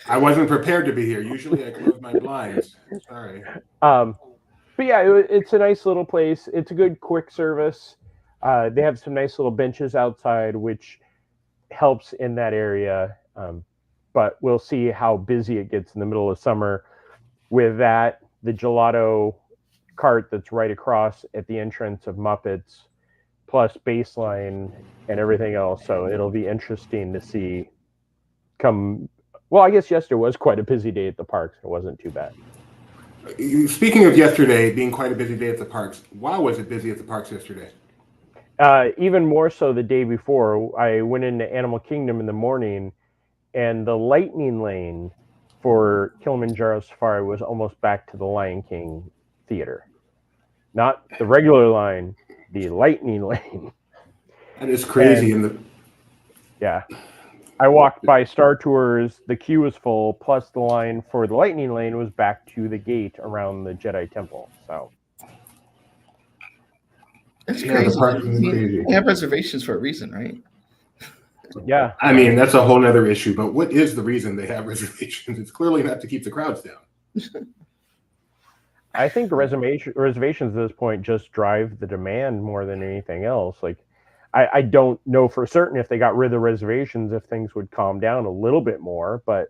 I wasn't prepared to be here. Usually I close my blinds. Sorry. But yeah, it's a nice little place. It's a good quick service. They have some nice little benches outside, which helps in that area. But we'll see how busy it gets in the middle of summer. With that, the gelato cart that's right across at the entrance of Muppets, plus Baseline and everything else. So it'll be interesting to see well, I guess yesterday was quite a busy day at the parks. It wasn't too bad. Speaking of yesterday being quite a busy day at the parks, wow, was it busy at the parks yesterday? Even more so the day before. I went into Animal Kingdom in the morning, and the lightning lane for Kilimanjaro Safari was almost back to the Lion King theater. Not the regular line, the lightning lane. That is crazy. Yeah. I walked by Star Tours, the queue was full, plus the line for the lightning lane was back to the gate around the Jedi Temple. So that's crazy. They have reservations for a reason, right? Yeah. I mean, that's a whole other issue, but what is the reason they have reservations? It's clearly not to keep the crowds down. I think reservations at this point just drive the demand more than anything else. Like, I don't know for certain if they got rid of the reservations, if things would calm down a little bit more. But,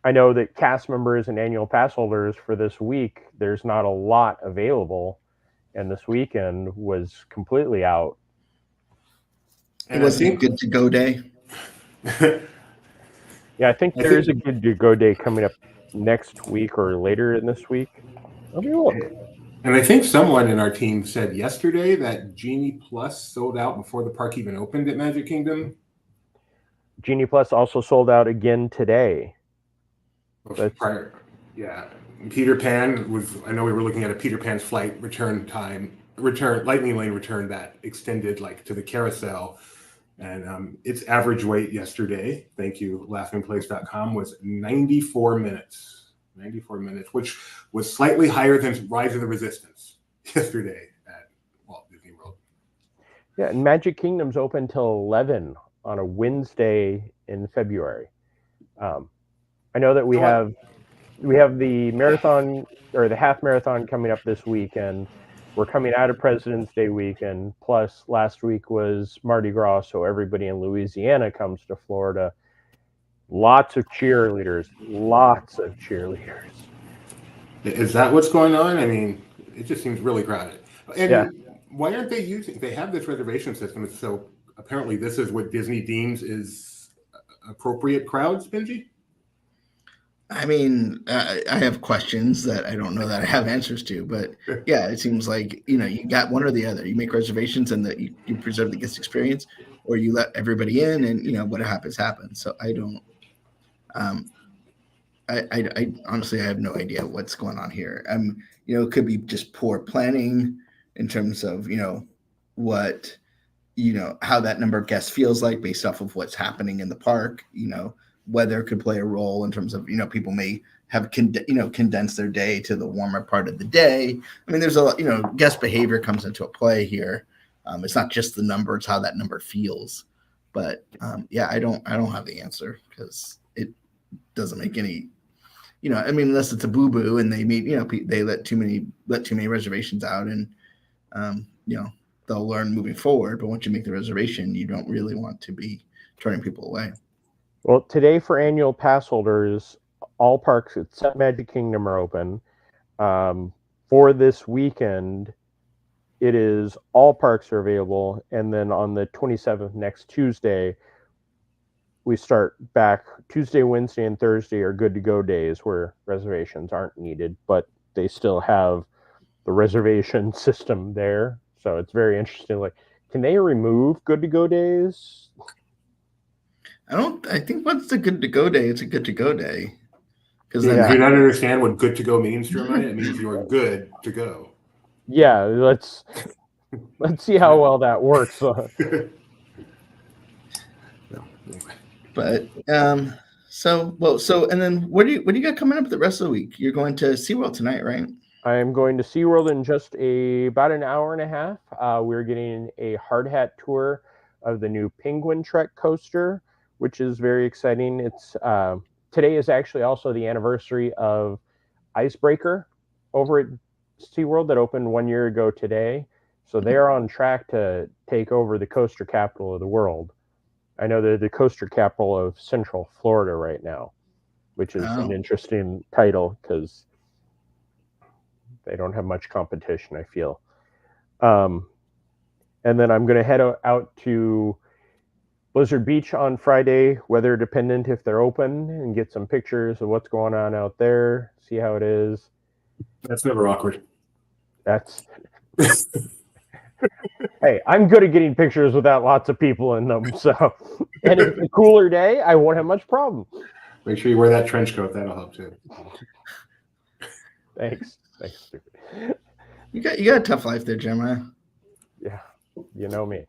I know that cast members and annual pass holders for this week, there's not a lot available. And this weekend was completely out. And it wasn't a good to go day. Yeah, I think there's a good to go day coming up next week or later in this week. Let me look. And I think someone in our team said yesterday that Genie Plus sold out before the park even opened at Magic Kingdom. Genie Plus also sold out again today. Yeah. Peter Pan was, I know we were looking at a Peter Pan's flight Lightning Lane return that extended to the carousel. And its average wait yesterday, thank you, laughingplace.com, was 94 minutes. 94 minutes, which was slightly higher than Rise of the Resistance yesterday at Walt Disney World. Yeah, and Magic Kingdom's open till 11 on a Wednesday in February. I know that we have the marathon or the half marathon coming up this weekend. We're coming out of President's Day weekend. Plus, last week was Mardi Gras, so everybody in Louisiana comes to Florida. Lots of cheerleaders. Is that what's going on? I mean, it just seems really crowded. And why aren't they they have this reservation system, so apparently this is what Disney deems is appropriate crowds, Benji? I mean, I have questions that I don't know that I have answers to, but yeah, it seems like, you got one or the other. You make reservations and that you preserve the guest experience, or you let everybody in and, what happens. So I don't, I honestly, I have no idea what's going on here. It could be just poor planning in terms of, what, how that number of guests feels like based off of what's happening in the park. Weather could play a role in terms of, people may have, condensed their day to the warmer part of the day. I mean, there's a lot, guest behavior comes into a play here. It's not just the number, it's how that number feels. But I don't have the answer because it doesn't make any, unless it's a boo-boo and they meet, they let too many reservations out and, they'll learn moving forward. But once you make the reservation, you don't really want to be turning people away. Well, today for annual pass holders, all parks except Magic Kingdom are open. For this weekend, it is all parks are available. And then on the 27th, next Tuesday, we start back. Tuesday, Wednesday, and Thursday are good to go days where reservations aren't needed, but they still have the reservation system there. So it's very interesting. Can they remove good to go days? I think once the good to go day, it's a good to go day. Because do you not understand what good to go means, Jeremiah? It means you are good to go. Yeah, let's see how well that works. But and then what do you got coming up the rest of the week? You're going to SeaWorld tonight, right? I am going to SeaWorld in just about an hour and a half. We're getting a hard hat tour of the new Penguin Trek coaster, which is very exciting. It's today is actually also the anniversary of Icebreaker over at SeaWorld that opened 1 year ago today. So they're on track to take over the coaster capital of the world. I know they're the coaster capital of Central Florida right now, which is an interesting title because they don't have much competition, I feel. And then I'm going to head out to Blizzard Beach on Friday, weather dependent if they're open, and get some pictures of what's going on out there, see how it is. That's never awkward. Hey, I'm good at getting pictures without lots of people in them. So, and if it's a cooler day, I won't have much problem. Make sure you wear that trench coat. That'll help too. Thanks. You got a tough life there, Jeremiah. Yeah, you know me.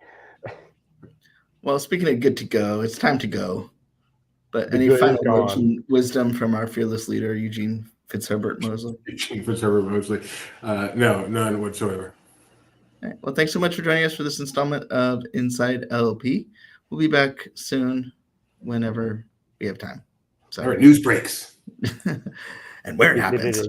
Well, speaking of good to go, it's time to go. But any final words and wisdom from our fearless leader, Eugene Fitzherbert Mosley? No, none whatsoever. All right. Well, thanks so much for joining us for this installment of Inside LP. We'll be back soon whenever we have time. All right, news breaks. And where it happens.